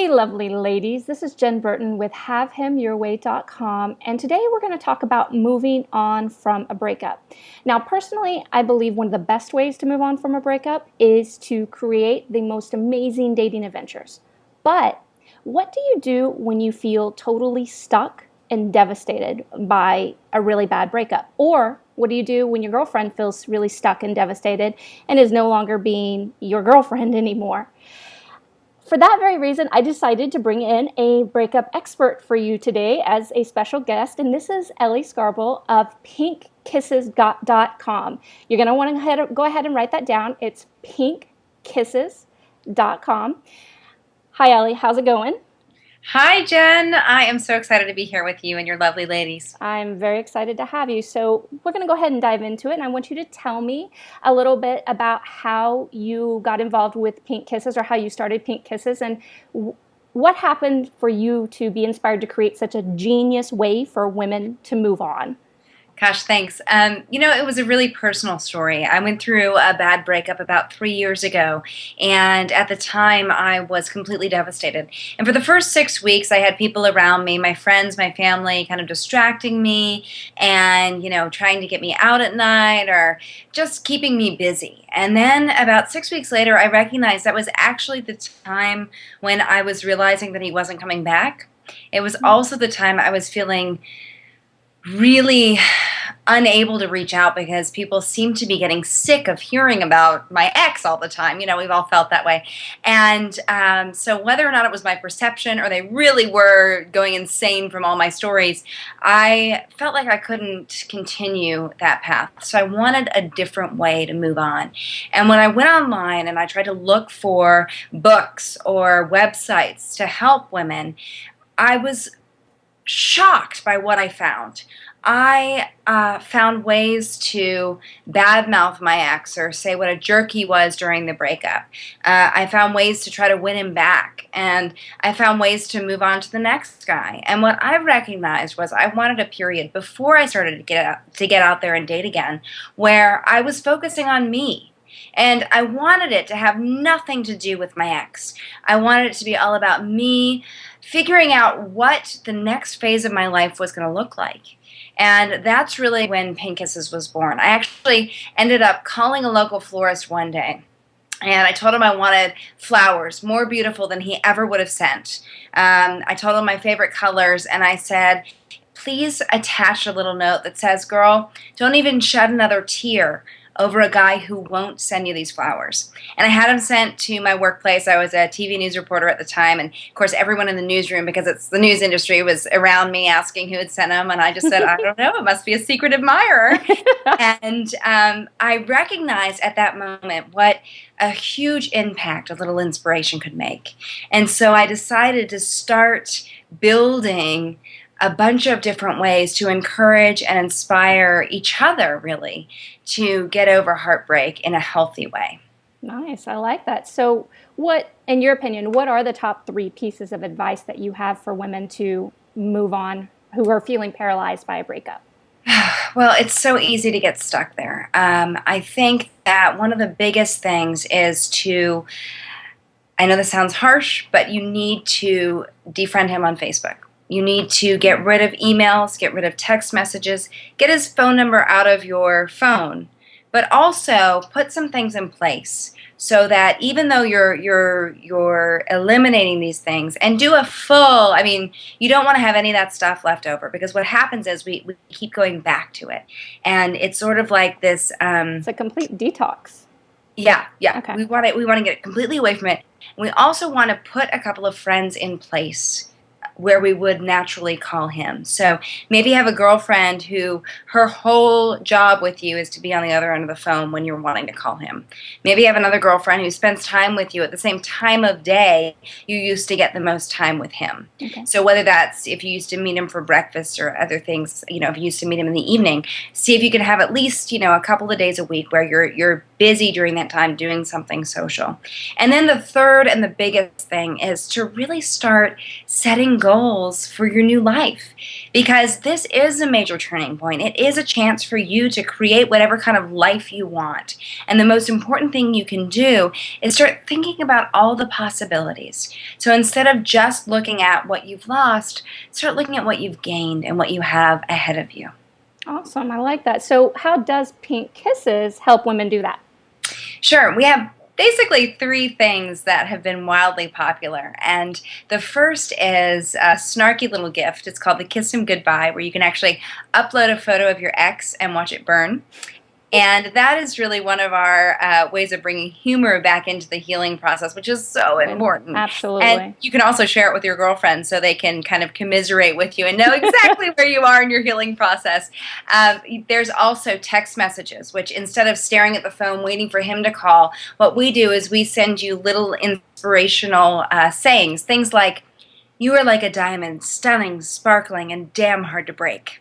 Hey, lovely ladies. This is Jen Burton with HaveHimYourWay.com, and today we're going to talk about moving on from a breakup. Now, personally, I believe one of the best ways to move on from a breakup is to create the most amazing dating adventures. But what do you do when you feel totally stuck and devastated by a really bad breakup? Or what do you do when your girlfriend feels really stuck and devastated and is no longer being your girlfriend anymore? For that very reason, I decided to bring in a breakup expert for you today as a special guest, and this is Ellie Scarborough of pinkkisses.com. You're going to want to go ahead and write that down. It's pinkkisses.com. Hi, Ellie. How's it going? Hi, Jen. I am so excited to be here with you and your lovely ladies. I'm very excited to have you. So we're going to go ahead and dive into it, and I want you to tell me a little bit about how you got involved with Pink Kisses, or how you started Pink Kisses, and what happened for you to be inspired to create such a genius way for women to move on. Gosh, thanks. It was a really personal story. I went through a bad breakup about 3 years ago, and at the time I was completely devastated. And for the first 6 weeks, I had people around me, my friends, my family, kind of distracting me and, trying to get me out at night or just keeping me busy. And then about 6 weeks later, I recognized that was actually the time when I was realizing that he wasn't coming back. It was also the time I was feeling really unable to reach out because people seem to be getting sick of hearing about my ex all the time. We've all felt that way. And so whether or not it was my perception or they really were going insane from all my stories, I felt like I couldn't continue that path. So I wanted a different way to move on. And when I went online and I tried to look for books or websites to help women, I was shocked by what I found. I found ways to badmouth my ex or say what a jerk he was during the breakup. I found ways to try to win him back, and I found ways to move on to the next guy. And what I recognized was I wanted a period before I started to get out there and date again, where I was focusing on me. And I wanted it to have nothing to do with my ex. I wanted it to be all about me figuring out what the next phase of my life was going to look like. And that's really when Pink Kisses was born. I actually ended up calling a local florist one day. And I told him I wanted flowers more beautiful than he ever would have sent. I told him my favorite colors, and I said, please attach a little note that says, girl, don't even shed another tear over a guy who won't send you these flowers. And I had them sent to my workplace. I was a TV news reporter at the time, and of course everyone in the newsroom, because it's the news industry, was around me asking who had sent them, and I just said, I don't know, it must be a secret admirer. And I recognized at that moment what a huge impact a little inspiration could make. And so I decided to start building a bunch of different ways to encourage and inspire each other, really, to get over heartbreak in a healthy way. Nice. I like that. So in your opinion, what are the top 3 pieces of advice that you have for women to move on who are feeling paralyzed by a breakup? Well, it's so easy to get stuck there. I think that one of the biggest things is I know this sounds harsh, but you need to defriend him on Facebook. You need to get rid of emails, get rid of text messages, get his phone number out of your phone, but also put some things in place so that even though you're eliminating these things, and do a full, you don't want to have any of that stuff left over, because what happens is we keep going back to it. And it's sort of like this it's a complete detox. Yeah. Okay. We want to get completely away from it. And we also want to put a couple of friends in place where we would naturally call him. So maybe you have a girlfriend who her whole job with you is to be on the other end of the phone when you're wanting to call him. Maybe you have another girlfriend who spends time with you at the same time of day you used to get the most time with him. Okay. So whether that's if you used to meet him for breakfast or other things, if you used to meet him in the evening, see if you can have at least, a couple of days a week where you're busy during that time doing something social. And then the third and the biggest thing is to really start setting goals for your new life, because this is a major turning point. It is a chance for you to create whatever kind of life you want. And the most important thing you can do is start thinking about all the possibilities. So instead of just looking at what you've lost, start looking at what you've gained and what you have ahead of you. Awesome. I like that. So how does Pink Kisses help women do that? Sure. We have basically three things that have been wildly popular. And the first is a snarky little gift. It's called the Kiss Him Goodbye, where you can actually upload a photo of your ex and watch it burn. And that is really one of our ways of bringing humor back into the healing process, which is so important. Absolutely. And you can also share it with your girlfriends so they can kind of commiserate with you and know exactly where you are in your healing process. There's also text messages, which instead of staring at the phone waiting for him to call, what we do is we send you little inspirational sayings, things like, "You are like a diamond, stunning, sparkling, and damn hard to break."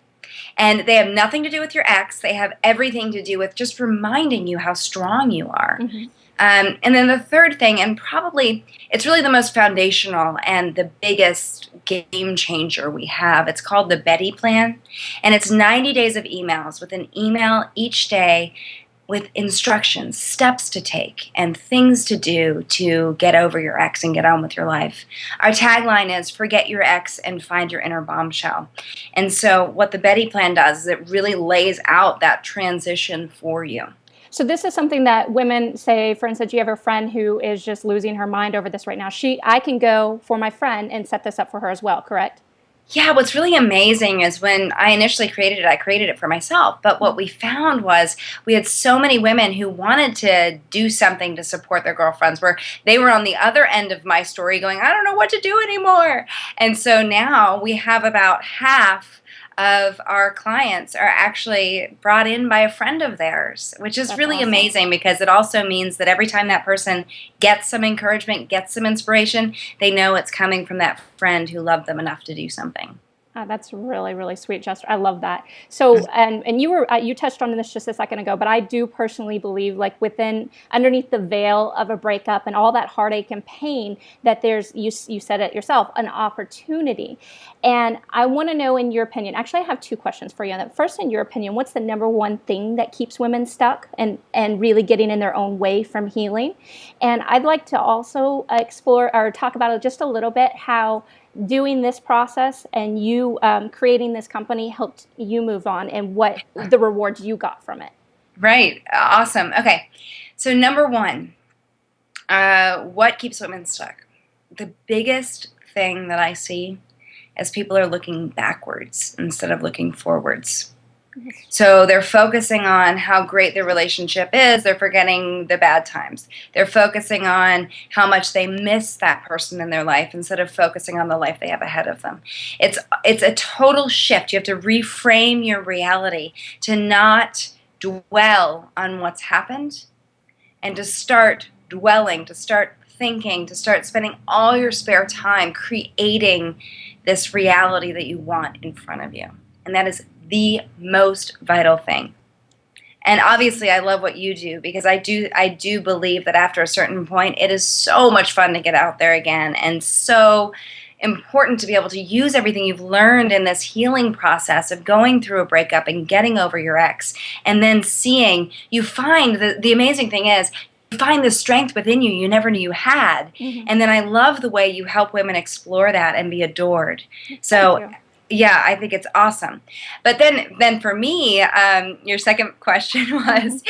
And they have nothing to do with your ex. They have everything to do with just reminding you how strong you are. Mm-hmm. And then the third thing, and probably it's really the most foundational and the biggest game changer we have, it's called the Betty Plan. And it's 90 days of emails with an email each day with instructions, steps to take, and things to do to get over your ex and get on with your life. Our tagline is, forget your ex and find your inner bombshell. And so what the Betty Plan does is it really lays out that transition for you. So this is something that women say, for instance, you have a friend who is just losing her mind over this right now. I can go for my friend and set this up for her as well, correct? Yeah, what's really amazing is when I initially created it, I created it for myself. But what we found was we had so many women who wanted to do something to support their girlfriends, where they were on the other end of my story going, I don't know what to do anymore. And so now we have about half of our clients are actually brought in by a friend of theirs, which is really awesome. Amazing, because it also means that every time that person gets some encouragement, gets some inspiration, they know it's coming from that friend who loved them enough to do something. That's really, really sweet, Jester. I love that. So, and you touched on this just a second ago, but I do personally believe, like underneath the veil of a breakup and all that heartache and pain, that there's, you said it yourself, an opportunity. And I want to know, in your opinion, actually I have two questions for you. First, in your opinion, what's the number one thing that keeps women stuck and really getting in their own way from healing? And I'd like to also explore or talk about it just a little bit, how doing this process and you creating this company helped you move on and what the rewards you got from it. Right. Awesome. Okay. So number one, what keeps women stuck? The biggest thing that I see is people are looking backwards instead of looking forwards. So they're focusing on how great their relationship is. They're forgetting the bad times. They're focusing on how much they miss that person in their life instead of focusing on the life they have ahead of them. It's a total shift. You have to reframe your reality to not dwell on what's happened and to start dwelling, to start thinking, to start spending all your spare time creating this reality that you want in front of you. And that is the most vital thing. And obviously I love what you do, because I do believe that after a certain point it is so much fun to get out there again, and so important to be able to use everything you've learned in this healing process of going through a breakup and getting over your ex, and then you find the amazing thing is you find the strength within you never knew you had. Mm-hmm. And then I love the way you help women explore that and be adored. So yeah, I think it's awesome. But then for me, your second question was,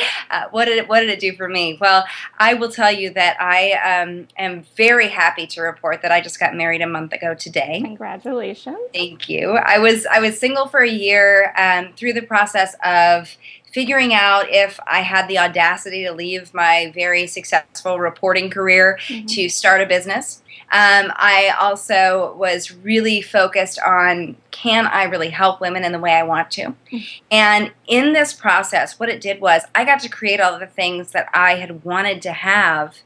what did it do for me? Well, I will tell you that I am very happy to report that I just got married a month ago today. Congratulations. Thank you. I was single for a year through the process of figuring out if I had the audacity to leave my very successful reporting career to start a business. I also was really focused on, can I really help women in the way I want to? And in this process, what it did was I got to create all of the things that I had wanted to have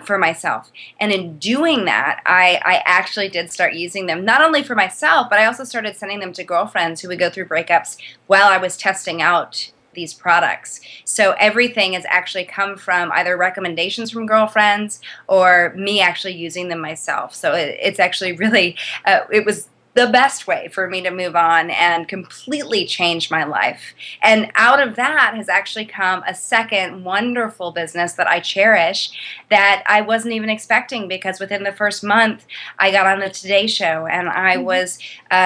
for myself. And in doing that, I actually did start using them, not only for myself, but I also started sending them to girlfriends who would go through breakups while I was testing out these products. So everything has actually come from either recommendations from girlfriends or me actually using choosing them myself. So it's actually really, it was the best way for me to move on and completely change my life. And out of that has actually come a second wonderful business that I cherish that I wasn't even expecting, because within the first month I got on the Today Show, and I was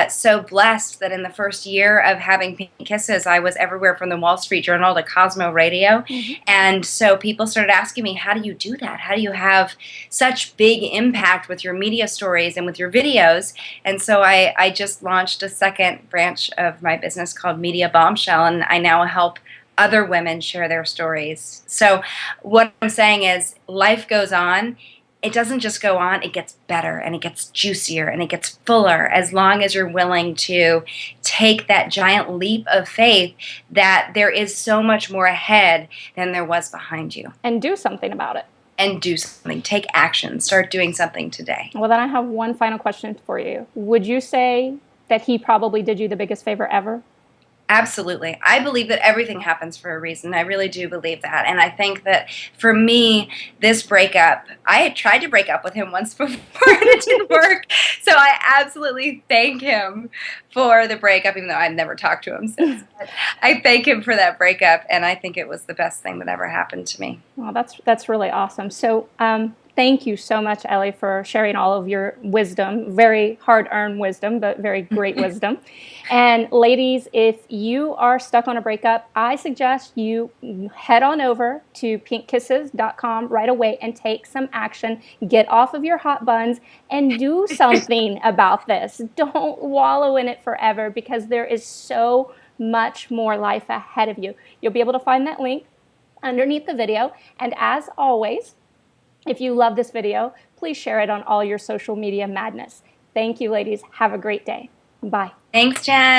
so blessed that in the first year of having Pink Kisses, I was everywhere from the Wall Street Journal to Cosmo Radio. And so people started asking me, how do you do that? How do you have such big impact with your media stories and with your videos? And so I just launched a second branch of my business called Media Bombshell, and I now help other women share their stories. So what I'm saying is, life goes on. It doesn't just go on, it gets better, and it gets juicier, and it gets fuller, as long as you're willing to take that giant leap of faith that there is so much more ahead than there was behind you. And do something about it. And do something. Take action. Start doing something today. Well, then I have one final question for you. Would you say that he probably did you the biggest favor ever? Absolutely. I believe that everything happens for a reason. I really do believe that. And I think that for me, this breakup, I had tried to break up with him once before and it didn't work. So I absolutely thank him for the breakup, even though I've never talked to him since. But I thank him for that breakup, and I think it was the best thing that ever happened to me. Well, that's really awesome. So thank you so much, Ellie, for sharing all of your wisdom, very hard-earned wisdom, but very great wisdom. And ladies, if you are stuck on a breakup, I suggest you head on over to pinkkisses.com right away and take some action. Get off of your hot buns and do something about this. Don't wallow in it forever, because there is so much more life ahead of you. You'll be able to find that link underneath the video. And as always, if you love this video, please share it on all your social media madness. Thank you, ladies. Have a great day. Bye. Thanks, Jen.